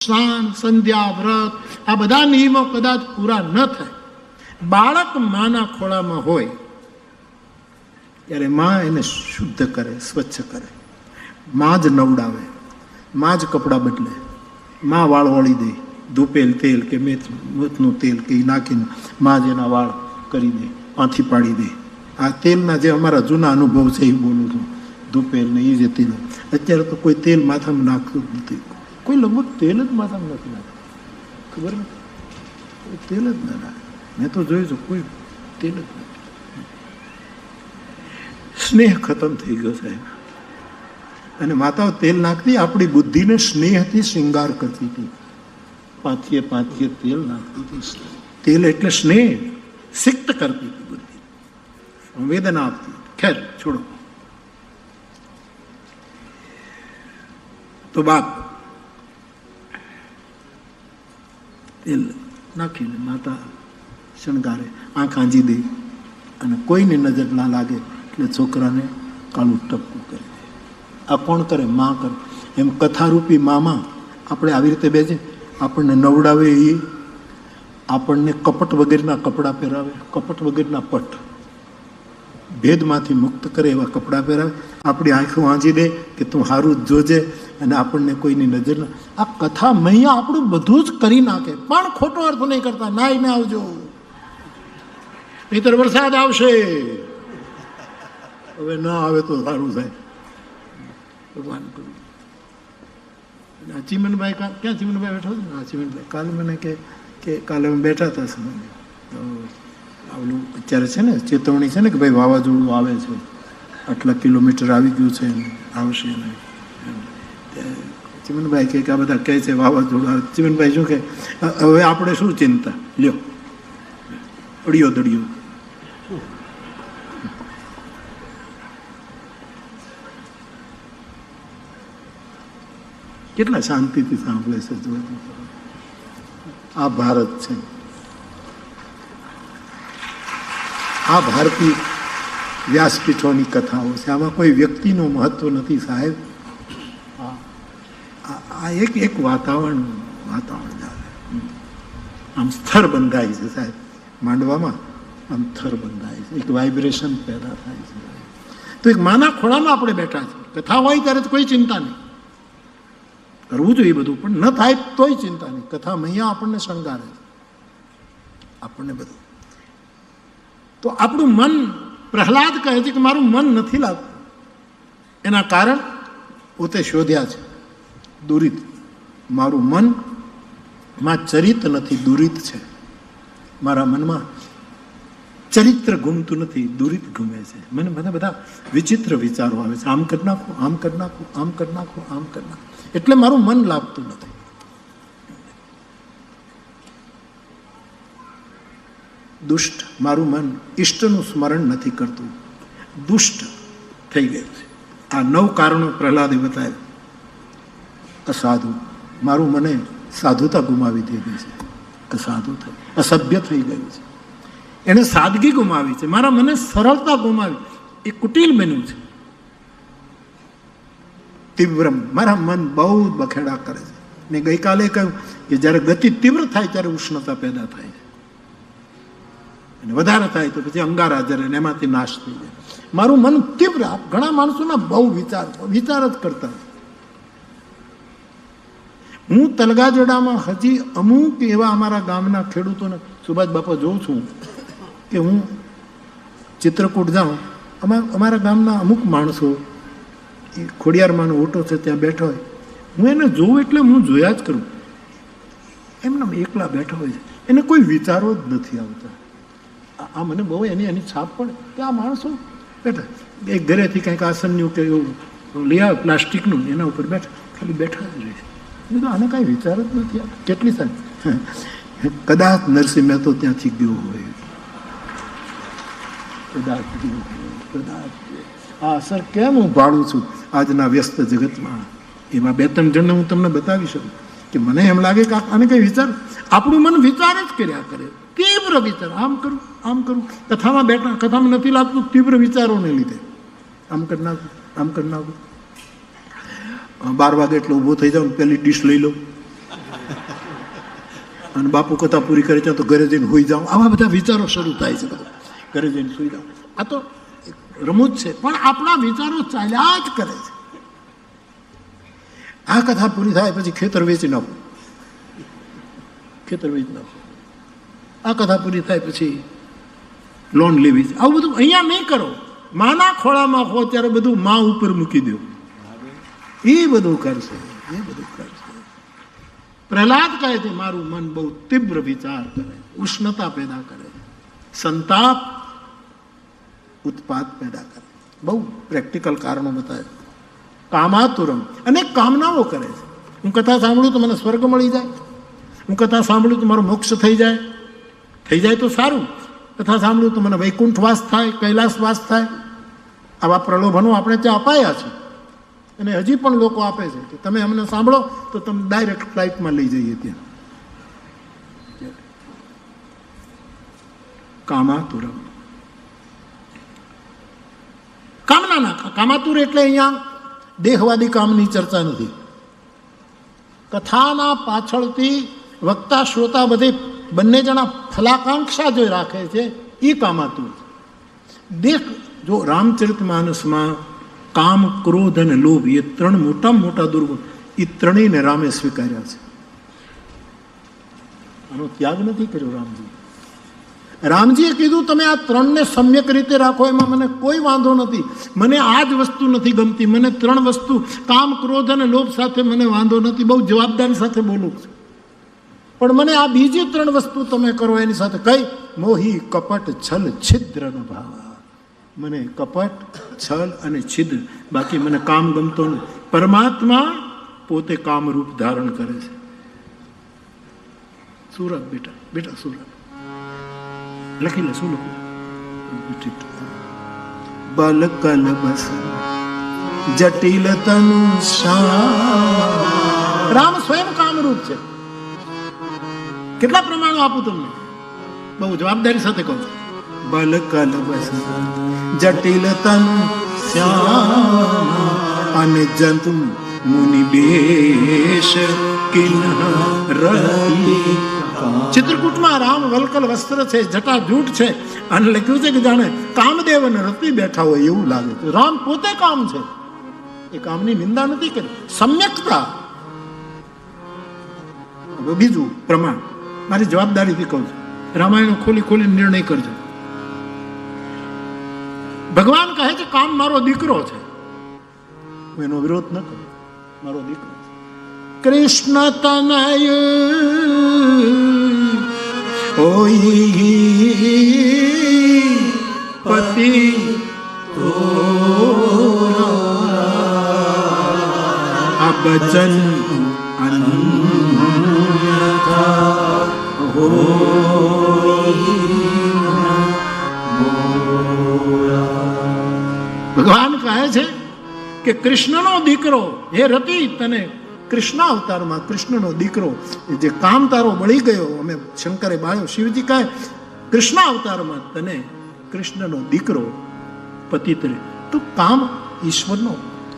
સ્નાન, સંધ્યા, વ્રત આ બધા નિયમો કદાચ પૂરા ન થાય, બાળક માના ખોળામાં હોય ત્યારે માં એને શુદ્ધ કરે, સ્વચ્છ કરે, માં જ નવડાવે, માં જ કપડાં બદલે, માં વાળ વળી દે, ધૂપેલ તેલ કે મેથનું તેલ કે એ નાખીને માં જ એના વાળ કરી દે, પાંથી પાડી દે. આ તેલના જે અમારા જૂના અનુભવ છે એ બોલું છું, ધૂપેલ ને એ જે તેલ. અત્યારે તો કોઈ તેલ માથામાં નાખતું જ નથી, કોઈ લગભગ તેલ જ માથામાં નથી નાખતું, ખબર નથી, તેલ જ ના નાખે. મેં તો જોયું છું કોઈ તેલ જ નથી. સ્નેહ ખતમ થઈ ગયો સાહેબ. અને માતાઓ તેલ નાખતી આપણી બુદ્ધિને સ્નેહથી શૃંગાર કરતી હતી, પાંથીએ તેલ નાખતી હતી. તેલ એટલે સ્નેહ, સિક્ત કરતી હતી બુદ્ધિ, સંવેદના આપતી. ખેર છોડો. તો બાપ તેલ નાખીને માતા શણગારે, આંખ આંજી દે અને કોઈની નજર ના લાગે એટલે છોકરાને કાળું ટપકું કરી દે. આ કોણ કરે? માં કરે. એમ કથારૂપી મામાં આપણે આવી રીતે બેસે, આપણને નવડાવે, એ આપણને કપટ વગેરેના કપડાં પહેરાવે, કપટ વગેરેના પટ, ભેદમાંથી મુક્ત કરે એવા કપડાં પહેરાવે, આપણી આંખો આંજી દે કે તું સારું જ જોજે, અને આપણને કોઈની નજર ના. આ કથા મૈયા આપણું બધું જ કરી નાખે, પણ ખોટો અર્થ નહીં કરતા. નાઈને આવજો, નહીતર વરસાદ આવશે. હવે ન આવે તો સારું થાય, ભગવાન કરું. આ ચીમનભાઈ ક્યાં ચીમનભાઈ બેઠો છે? હા ચીમનભાઈ કાલે મને કે કાલે અમે બેઠા હતા સમય, તો આવલું અત્યારે છે ને ચેતવણી છે ને કે ભાઈ વાવાઝોડું આવે છે, આટલા કિલોમીટર આવી ગયું છે, આવશે નહીં. ચીમનભાઈ કે આ બધા કહે છે વાવાઝોડું આવે. ચીમનભાઈ શું કે હવે આપણે શું ચિંતા લ્યો, અડિયો દડિયો. કેટલા શાંતિથી સાંભળે છે. આ ભારત છે, આ ભારતીય વ્યાસપીઠોની કથાઓ છે. આમાં કોઈ વ્યક્તિનું મહત્વ નથી સાહેબ. આ એક વાતાવરણ આમ સ્થર બંધાય છે સાહેબ. માંડવામાં આમ થર બંધાય છે, એક વાઇબ્રેશન પેદા થાય છે. તો એક માના ખોળામાં આપણે બેઠા છીએ, કથા હોય ત્યારે કોઈ ચિંતા નહીં, કરવું જોઈએ બધું, પણ ન થાય તોય ચિંતા નહીં. કથા મૈયા આપણને શણગારે છે, આપણને બધું. તો આપણું મન, પ્રહલાદ કહે છે કે મારું મન નથી લાગતું. એના કારણ પોતે શોધ્યા છે, દુરિત. મારું મનમાં ચરિત્ર નથી, દુરિત છે. મારા મનમાં ચરિત્ર ગમતું નથી, દુરિત ગમે છે. મને બધા વિચિત્ર વિચારો આવે છે, આમ કરી નાખો, આમ કરી નાખો, આમ કરી નાખો, આમ કરી નાખો, એટલે મારું મન લાગતું નથી. દુષ્ટ, મારું મન ઈષ્ટનું સ્મરણ નથી કરતું, દુષ્ટ થઈ ગયું છે. આ 9 કારણો પ્રહલાદે બતાવ્યા. અસાધુ, મારું મને સાધુતા ગુમાવી દીધી છે, અસાધુ થઈ, અસભ્ય થઈ ગયું છે. એણે સાદગી ગુમાવી છે. મારા મને સરળતા ગુમાવી, એ કુટિલ બન્યું છે. તીવ્રમ, મારા મન બહુ બખેડા કરે છે. મેં ગઈકાલે કહ્યું કે જ્યારે ગતિ તીવ્ર થાય ત્યારે ઉષ્ણતા પેદા થાય છે, અને વધારે થાય તો પછી અંગાર હાજર, એમાંથી નાશ થઈ જાય. મારું મન તીવ્ર. ઘણા માણસોના બહુ વિચાર જ કરતા. હું તલગાજડામાં હજી અમુક એવા અમારા ગામના ખેડૂતોને, સુભાષ બાપા જોઉં છું કે હું ચિત્રકૂટ જાઉં, અમારા ગામના અમુક માણસો, એ ખોડિયારમાંનો ઓટો છે ત્યાં બેઠો હોય, હું એને જોઉં એટલે હું જોયા જ કરું. એમના એકલા બેઠા હોય છે, એને કોઈ વિચારો જ નથી આવતા. આ મને બહુ એની છાપ પડે કે આ માણસો બેઠા, એક ઘરેથી કંઈક આસનનું કે એવું લઈ આવે પ્લાસ્ટિકનું, એના ઉપર બેઠા, ખાલી બેઠા જ રહે છે. આને કાંઈ વિચાર જ નથી. કેટલી સારી, કદાચ નરસિંહ મહેતો ત્યાંથી ગયો હોય, કદાચ. આ અસર કેમ હું ભાળું છું આજના વ્યસ્ત જગતમાં? એવા 2-3 જણને હું તમને બતાવી શકું કે મને એમ લાગે કે આને કંઈ વિચાર, આપણું મન વિચાર જ કર્યા કરે, તીવ્ર વિચાર. આમ કરું, આમ કરું. કથામાં બેઠા, કથામાં નથી લાગતું, તીવ્ર વિચારોને લીધે આમ કરી નાખું, આમ કરી નાખું. 12 વાગે એટલે ઊભો થઈ જાઉં, પેલી ડીશ લઈ લઉં, અને બાપુ કથા પૂરી કરે છે તો ઘરે જઈને સુઈ જાઉં, આવા બધા વિચારો શરૂ થાય છે. બધા ઘરે જઈને સુઈ જાઉં, આ તો રમૂજ છે, પણ આપણા વિચારો ચાલ્યા જ કરે છે. આ કથા પૂરી થાય પછી ખેતર વેચી નાખો, ખેતર વેચી નાખો. આ કથા પૂરી થાય પછી લોન લેવી છે. આવું બધું અહીંયા નહીં કરો. માના ખોળામાં હો ત્યારે બધું મા ઉપર મૂકી દો, એ બધું કરશે, એ બધું કરશે. પ્રહલાદ કહે છે મારું મન બહુ તીવ્ર વિચાર કરે, ઉષ્ણતા પેદા કરે, સંતાપ ઉત્પાદ પેદા કરે. બહુ પ્રેક્ટિકલ કારણો બતાવે. કામાતુરમ, અનેક કામનાઓ કરે છે. હું કથા સાંભળું તો મને સ્વર્ગ મળી જાય, હું કથા સાંભળું તો મારો મોક્ષ થઈ જાય તો સારું. કથા સાંભળું તો મને વૈકુંઠવાસ થાય, કૈલાસવાસ થાય. આવા પ્રલોભનો આપણે ત્યાં અપાયા છે અને હજી પણ લોકો આપે છે કે તમે અમને સાંભળો તો તમે ડાયરેક્ટ ફ્લાઇટમાં લઈ જઈએ ત્યાં. કામાતુરમ, કામના. કામાતુર એટલે અહીંયા દેહવાદી કામની ચર્ચા નથી. કથાના પાછળથી વક્તા શ્રોતા બધી બંને જણા ફલાકાંક્ષા જો રાખે છે એ કામાતુર. દેખ, જો રામચરિતમાનસમાં કામ, ક્રોધ અને લોભ એ ત્રણ મોટા દુર્ગુણ, એ ત્રણેયને રામે સ્વીકાર્યા છે. આનો ત્યાગ નથી કર્યો રામજી. રામજીએ કીધું તમે આ ત્રણને સમ્યક રીતે રાખો, એમાં મને કોઈ વાંધો નથી. મને આ જ વસ્તુ નથી ગમતી, મને ત્રણ વસ્તુ કામ, ક્રોધ અને લોભ સાથે મને વાંધો નથી. બહુ જવાબદારી સાથે બોલું છું. પણ મને આ બીજી ત્રણ વસ્તુ તમે કરો એની સાથે કઈ? મોહી, કપટ, છલ, છિદ્ર નો ભાવ. મને કપટ, છલ અને છિદ્ર, બાકી મને કામ ગમતો નથી. પરમાત્મા પોતે કામરૂપ ધારણ કરે છે. સુરત બેટા સુરત લખી લે. શું લખું? બલ કલ બસ જટિલ તનુ શ્યામ. રામ સ્વયં કામરૂપ છે. કેટલા પ્રમાણો આપું તમને? બહુ જવાબદારી સાથે કહું છું. બલ કલ બસ જટિલ તનુ શ્યામ અને જંતુ મુનિ બેશ કિન્હ રતિ. ચિત્રકૂટમાં રામ વલકલ વસ્ત્ર છે, જટા જૂટ છે, અને લખ્યું છે કે જાણે કામદેવ અને રતિ બેઠા હોય એવું લાગે છે. રામ પોતે કામ છે, એ કામની નિંદા નથી કરી. સમ્યકતા. બીજું પ્રમાણ મારી જવાબદારીથી કહું છું. રામાયણ ખોલી નિર્ણય કરજો. ભગવાન કહે છે કામ મારો દીકરો છે, હું એનો વિરોધ ન કરું. મારો દીકરો છે. કૃષ્ણ તનય ઓઈ પતિ આ બચન અન્યથા ભગવાન કહે છે કે કૃષ્ણનો દીકરો, હે રતિ, તને કૃષ્ણ અવતારમાં કૃષ્ણનો દીકરો, જે કામ તારો બળી ગયો, અમે શંકરે બાળ્યો, શિવજી કહે કૃષ્ણ અવતારમાં તને કૃષ્ણનો દીકરો પતિત રે. તો કામ ઈશ્વરનો,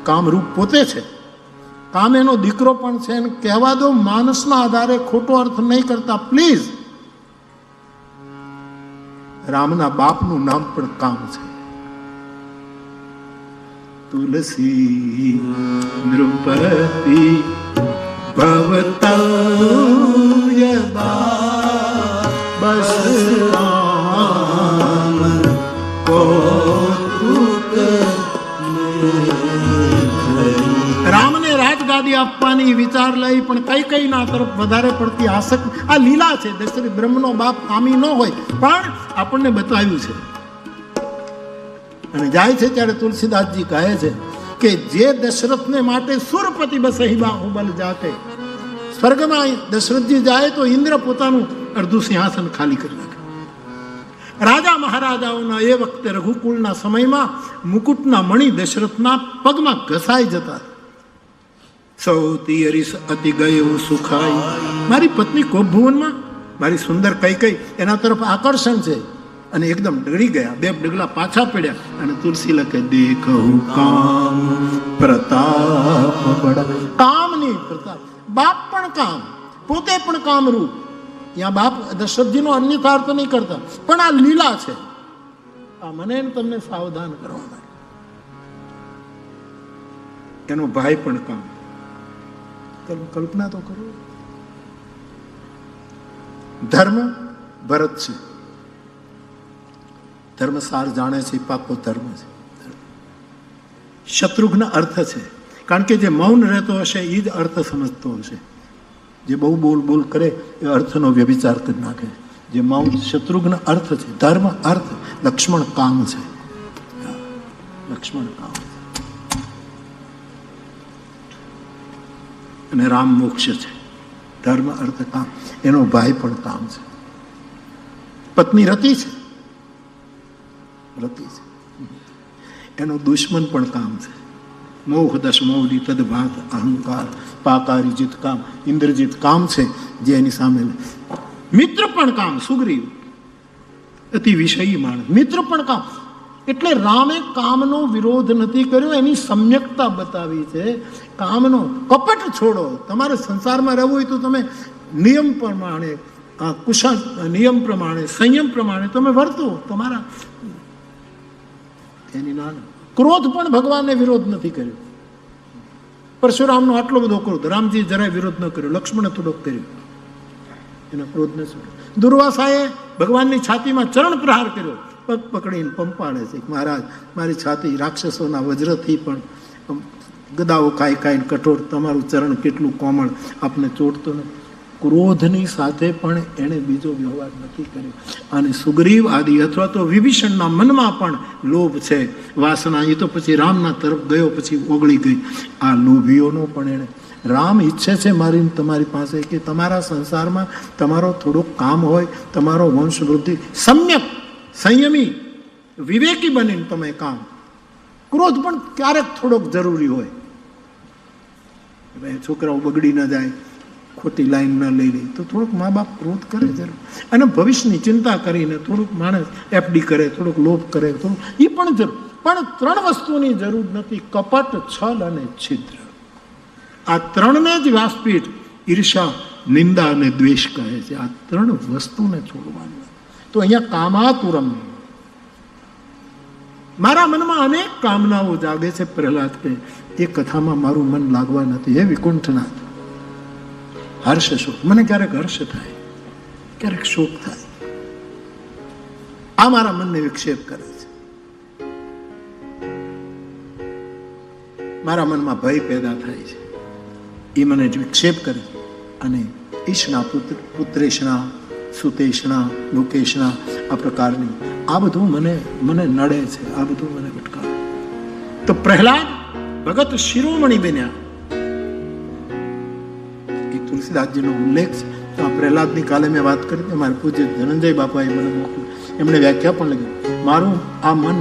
કામરૂપ પોતે છે. કામ એનો દીકરો પણ છે. એને કહેવા દો, માનસના આધારે ખોટો અર્થ નહીં કરતા પ્લીઝ. રામના બાપનું નામ પણ કામ છે. તુલસી નૃપતિ ભવતવ્ય બસ રામ કૌતુક. રામને રાજગાદી આપવાની વિચાર લઈ પણ કઈ ના તરફ વધારે પડતી આસક્તિ. આ લીલા છે. દશરથ બ્રહ્મનો બાપ કામી ન હોય પણ આપણને બતાવ્યું છે. અને જાય છે ત્યારે તુલસીદાસજી કહે છે કે જે દશરથને માટે સુરપતિ બસહી બાહુબલ જાતે. સ્વર્ગમાં દશરથજી જાય તો ઇન્દ્ર પોતાનું અડધું સિંહાસન ખાલી કરી નાખે. રાજા મહારાજાઓના એ વખતે રઘુકુળના સમયમાં મુકુટના મણિ દશરથના પગમાં ઘસાઈ જતા. સૌથી અરીસ અતિ ગયો સુખાઈ. મારી પત્ની કોપભુવનમાં મારી સુંદર કઈ એના તરફ આકર્ષણ છે, અને એકદમ ડરી ગયા. બે ડગલા પાછા પડ્યા અને તુલસી લખે દેખું કામ પ્રતાપ બડા. કામની પ્રતાપ. બાપ પણ કામ, પોતે પણ કામરૂપ. ત્યાં બાપ દશરથજીનો અન્યથા અર્થ નહીં કરતા, પણ આ લીલા છે. આ મને તમને સાવધાન કરવા માટે. એનો ભાઈ પણ કામ. કલ્પના તો કરો. ધર્મ ભરત છે, ધર્મ સાર જાણે છે, પાકો ધર્મ છે. શત્રુઘ્ન અર્થ છે, કારણ કે જે મૌન રહેતો હશે એ જ અર્થ સમજતો હશે. જે બહુ બોલ બોલ કરે એ અર્થનો વ્યભિચાર કરી નાખે. જે મૌન શત્રુઘ્ન અર્થ છે, ધર્મ અર્થ. લક્ષ્મણ કામ છે, લક્ષ્મણ કામ. અને રામ મોક્ષ છે. ધર્મ અર્થ કામ. એનો ભાઈ પણ કામ છે. પત્ની રતિ છે, રતિ છે. એનો દુશ્મન પણ કામ છે. મોહ દશ મોહની તદભાત અહંકાર પાકારી જીત કામ. ઇન્દ્રજીત કામ છે જે એની સામે. મિત્ર પણ કામ. સુગ્રીવ અતિ વિષયી માણસ, મિત્ર પણ કામ. એટલે રામે કામનો વિરોધ નથી કર્યો, એની સમ્યકતા બતાવી છે. કામનો કપટ છોડો. તમારે સંસારમાં રહેવું હોય તો તમે નિયમ પ્રમાણે, કુશળ નિયમ પ્રમાણે, સંયમ પ્રમાણે તમે વર્તો. તમારા એની નાના ક્રોધ પણ ભગવાનને વિરોધ નથી કર્યો. પરશુરામનો આટલો બધો ક્રોધ, રામજી જરાય વિરોધ ન કર્યો, લક્ષ્મણે થોડોક કર્યો. એનો ક્રોધ ન છોડ્યો. દુર્વાસાએ ભગવાનની છાતીમાં ચરણ પ્રહાર કર્યો, પગ પકડીને પંપાળે છે, મહારાજ મારી છાતી રાક્ષસોના વજ્રથી પણ ગદાઓ ખાઈ ખાઈને કઠોર, તમારું ચરણ કેટલું કોમળ, આપને ચોટતો નથી. ક્રોધની સાથે પણ એણે બીજો વ્યવહાર નથી કર્યો. અને સુગ્રીવ આદિ અથવા તો વિભીષણના મનમાં પણ લોભ છે, વાસના. એ તો પછી રામના તરફ ગયો, પછી ઓગળી ગઈ. આ લોભીઓનો પણ એણે, રામ ઈચ્છે છે મારી તમારી પાસે કે તમારા સંસારમાં તમારો થોડુંક કામ હોય, તમારો વંશ વૃદ્ધિ, સમ્યક સંયમી વિવેકી બનીને તમે કામ. ક્રોધ પણ ક્યારેક થોડોક જરૂરી હોય. છોકરાઓ બગડી ન જાય, ખોટી લાઈન ન લઈ લે તો થોડુંક મા બાપ ક્રોધ કરે જરૂર. અને ભવિષ્યની ચિંતા કરીને થોડુંક માણસ એફડી કરે, થોડુંક લોભ કરે, થોડુંક એ પણ જરૂર. પણ 3 વસ્તુની જરૂર નથી: કપટ, છલ અને છિદ્ર. આ 3ને જ વ્યાસપીઠ ઈર્ષા, નિંદા અને દ્વેષ કહે છે. આ 3 વસ્તુને છોડવાની. તો અહીંયા કામાતુરમ. મારા મનમાં અનેક કામનાઓ જાગે છે. પ્રહલાદ કે એ કથામાં મારું મન લાગવા નથી. હે વિકુંઠનાથ, હર્ષ શોક. મને ક્યારેક હર્ષ થાય, ક્યારેક શોક થાય. આ મારા મનને વિક્ષેપ કરે છે. મારા મનમાં ભય પેદા થાય છે, એ મને વિક્ષેપ કરે. અને ઈશના પુત્રેશના, સુતેશના, લોકેશના, આ પ્રકારની આ બધું મને નડે છે. આ બધું મને ભટકાવે. તો પ્રહલાદ ભગત શિરોમણી બન્યા. એ તુલસીદાસજીનો ઉલ્લેખ છે. તો આ પ્રહલાદની કાલે મેં વાત કરી હતી. મારા પૂજ્ય ધનંજય બાપાએ મને મોકલ્યું. એમણે વ્યાખ્યા પણ લખી. મારું આ મન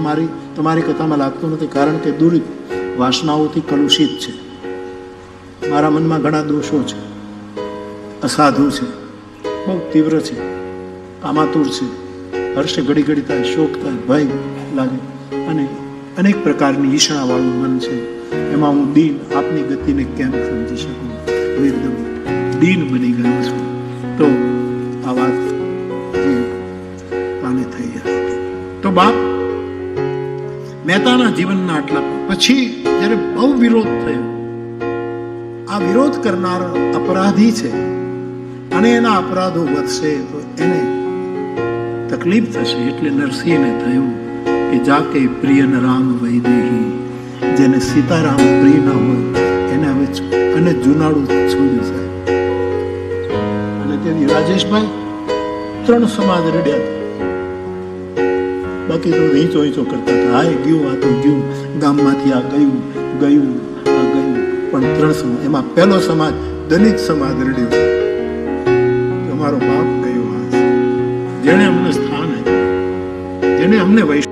તમારી કથામાં લાગતું નથી, કારણ કે દુરિત વાસનાઓથી કલુષિત છે. મારા મનમાં ઘણા દોષો છે, અસાધુ છે, બહુ તીવ્ર છે, કામાતુર છે. હર્ષ ઘડી ઘડી થાય, શોક થાય, ભય લાગે, અને અનેક પ્રકારની ઈર્ષણાવાળું મન છે. એમાં હું દીન, આપની ગતિને કેમ સમજી શકું? હું એકદમ દીન બની ગયો છું. તો આ વાત કાલે થઈ હતી. તો બાપ મહેતાના જીવનના આટલા પછી જ્યારે બહુ વિરોધ થયો, આ વિરોધ કરનાર અપરાધી છે અને એના અપરાધો વધશે તો એને તકલીફ થશે. એટલે નરસિંહને થયું કે જાકે પ્રિય ન રામ વૈદેહી, જેને સીતારામ પ્રિય ના હોય એને હવે અને જુનાળું છોડી જાય. અને તેથી રાજેશભાઈ 3 સમાજ રડ્યા હતા. બાકી તો હીચો હીચો કરતા હતા. આ ગયું, આ તો ગયું, ગામમાંથી આ ગયું, આ ગયું. પણ 3 સમાજ, એમાં પહેલો સમાજ દલિત સમાજ રડ્યો. અમારો બાપ ગયો, જેને અમને સ્થાન આપ્યું, જેને અમને વૈષ્ણવ